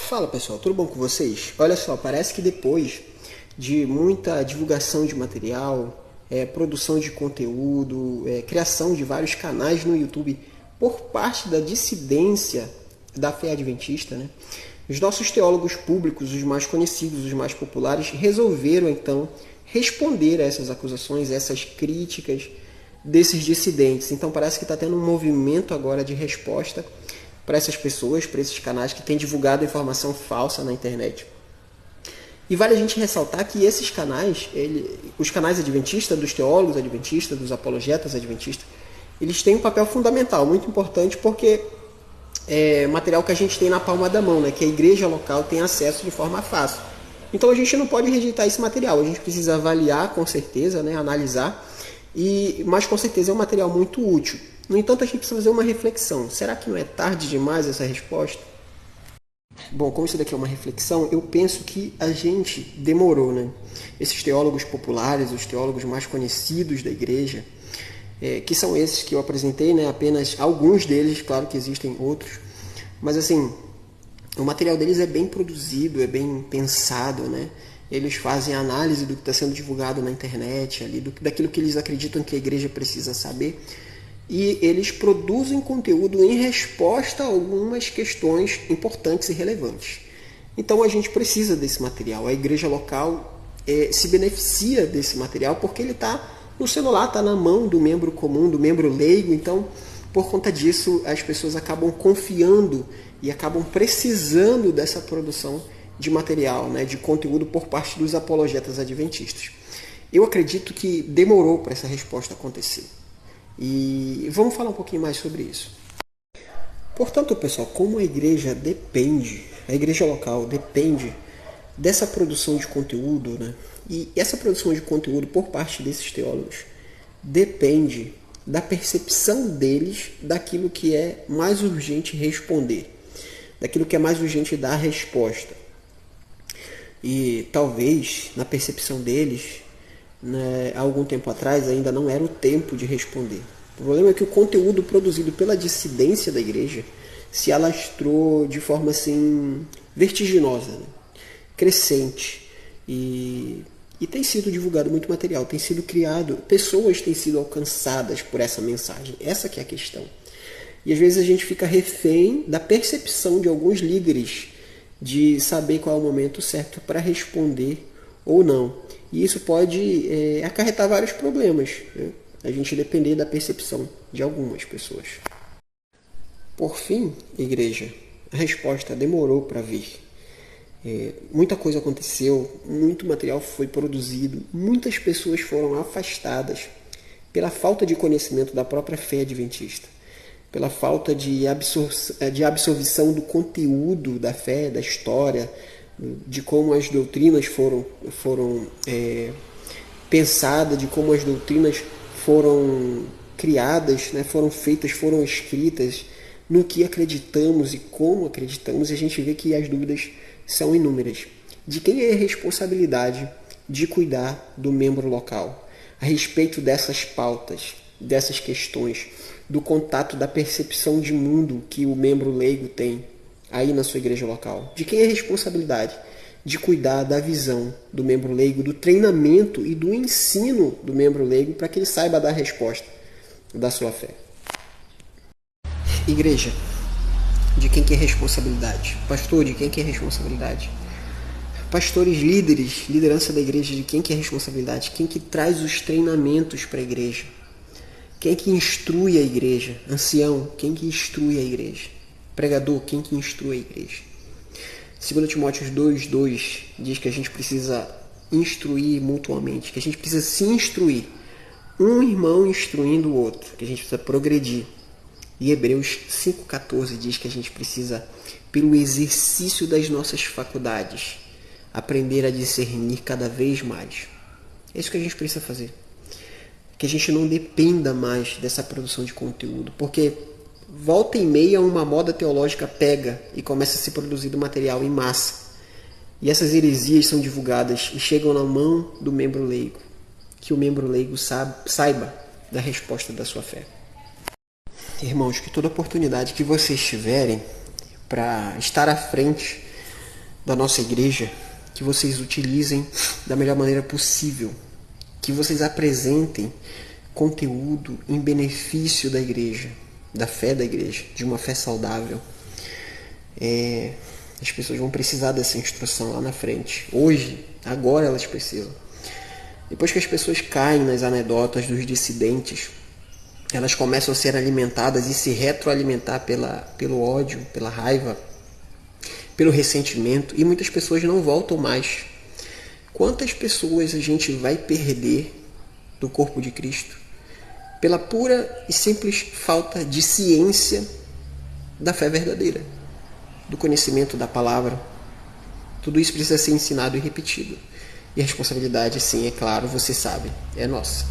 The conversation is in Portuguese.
Fala pessoal, tudo bom com vocês? Olha só, parece que depois de muita divulgação de material, produção de conteúdo, criação de vários canais no YouTube por parte da dissidência da fé adventista, né? Os nossos teólogos públicos, os mais conhecidos, os mais populares, resolveram então responder a essas acusações, a essas críticas desses dissidentes. Então parece que está tendo um movimento agora de resposta para essas pessoas, para esses canais que têm divulgado informação falsa na internet. E vale a gente ressaltar que esses canais, os canais adventistas, dos teólogos adventistas, dos apologetas adventistas, eles têm um papel fundamental, muito importante, porque é material que a gente tem na palma da mão, né, que a igreja local tem acesso de forma fácil. Então a gente não pode rejeitar esse material, a gente precisa avaliar com certeza, né, analisar, mas com certeza é um material muito útil. No entanto, a gente precisa fazer uma reflexão. Será que não é tarde demais essa resposta? Bom, como isso daqui é uma reflexão, eu penso que a gente demorou, né? Esses teólogos populares, os teólogos mais conhecidos da igreja, que são esses que eu apresentei, né? Apenas alguns deles, claro que existem outros, mas assim, o material deles é bem produzido, é bem pensado, né? Eles fazem análise do que está sendo divulgado na internet, ali, daquilo que eles acreditam que a igreja precisa saber. E eles produzem conteúdo em resposta a algumas questões importantes e relevantes. Então a gente precisa desse material. A igreja local se beneficia desse material porque ele está no celular, está na mão do membro comum, do membro leigo. Então, por conta disso, as pessoas acabam confiando e acabam precisando dessa produção de material, né, de conteúdo por parte dos apologetas adventistas. Eu acredito que demorou para essa resposta acontecer. E vamos falar um pouquinho mais sobre isso. Portanto, pessoal, como a igreja local depende dessa produção de conteúdo, né? E essa produção de conteúdo por parte desses teólogos depende da percepção deles daquilo que é mais urgente responder, daquilo que é mais urgente dar resposta. E talvez, na percepção deles, né, há algum tempo atrás ainda não era o tempo de responder. O problema é que o conteúdo produzido pela dissidência da igreja se alastrou de forma assim vertiginosa, né? Crescente, e tem sido divulgado muito material, tem sido criado, pessoas têm sido alcançadas por essa mensagem. Essa que é a questão. E às vezes a gente fica refém da percepção de alguns líderes de saber qual é o momento certo para responder ou não. E isso pode acarretar vários problemas, né? A gente depender da percepção de algumas pessoas. Por fim, igreja, a resposta demorou para vir. Muita coisa aconteceu, muito material foi produzido, muitas pessoas foram afastadas pela falta de conhecimento da própria fé adventista, pela falta de absorção do conteúdo da fé, da história, de como as doutrinas foram pensadas, de como as doutrinas foram criadas, né, foram feitas, foram escritas, no que acreditamos e como acreditamos, e a gente vê que as dúvidas são inúmeras. De quem é a responsabilidade de cuidar do membro local? A respeito dessas pautas, dessas questões, do contato, da percepção de mundo que o membro leigo tem aí na sua igreja local. De quem é a responsabilidade de cuidar da visão do membro leigo, do treinamento e do ensino do membro leigo para que ele saiba dar a resposta da sua fé? Igreja, de quem que é a responsabilidade? Pastor, de quem que é a responsabilidade? Pastores, líderes, liderança da igreja, de quem que é a responsabilidade? Quem que traz os treinamentos para a igreja? Quem que instrui a igreja? Ancião, quem que instrui a igreja? Pregador, quem que instrui a igreja? 2 Timóteo 2:2 diz que a gente precisa instruir mutuamente, que a gente precisa se instruir, um irmão instruindo o outro, que a gente precisa progredir. E Hebreus 5:14 diz que a gente precisa, pelo exercício das nossas faculdades, aprender a discernir cada vez mais. É isso que a gente precisa fazer. Que a gente não dependa mais dessa produção de conteúdo, porque volta e meia uma moda teológica pega e começa a ser produzido material em massa. E essas heresias são divulgadas e chegam na mão do membro leigo. Que o membro leigo saiba da resposta da sua fé. Irmãos, que toda oportunidade que vocês tiverem para estar à frente da nossa igreja, que vocês utilizem da melhor maneira possível, que vocês apresentem conteúdo em benefício da igreja, da fé da igreja, de uma fé saudável. As pessoas vão precisar dessa instrução lá na frente. Hoje, agora elas precisam. Depois que as pessoas caem nas anedotas dos dissidentes, elas começam a ser alimentadas e se retroalimentar pelo ódio, pela raiva, pelo ressentimento, e muitas pessoas não voltam mais. Quantas pessoas a gente vai perder do corpo de Cristo pela pura e simples falta de ciência da fé verdadeira, do conhecimento da palavra? Tudo isso precisa ser ensinado e repetido. E a responsabilidade, sim, é claro, você sabe, é nossa.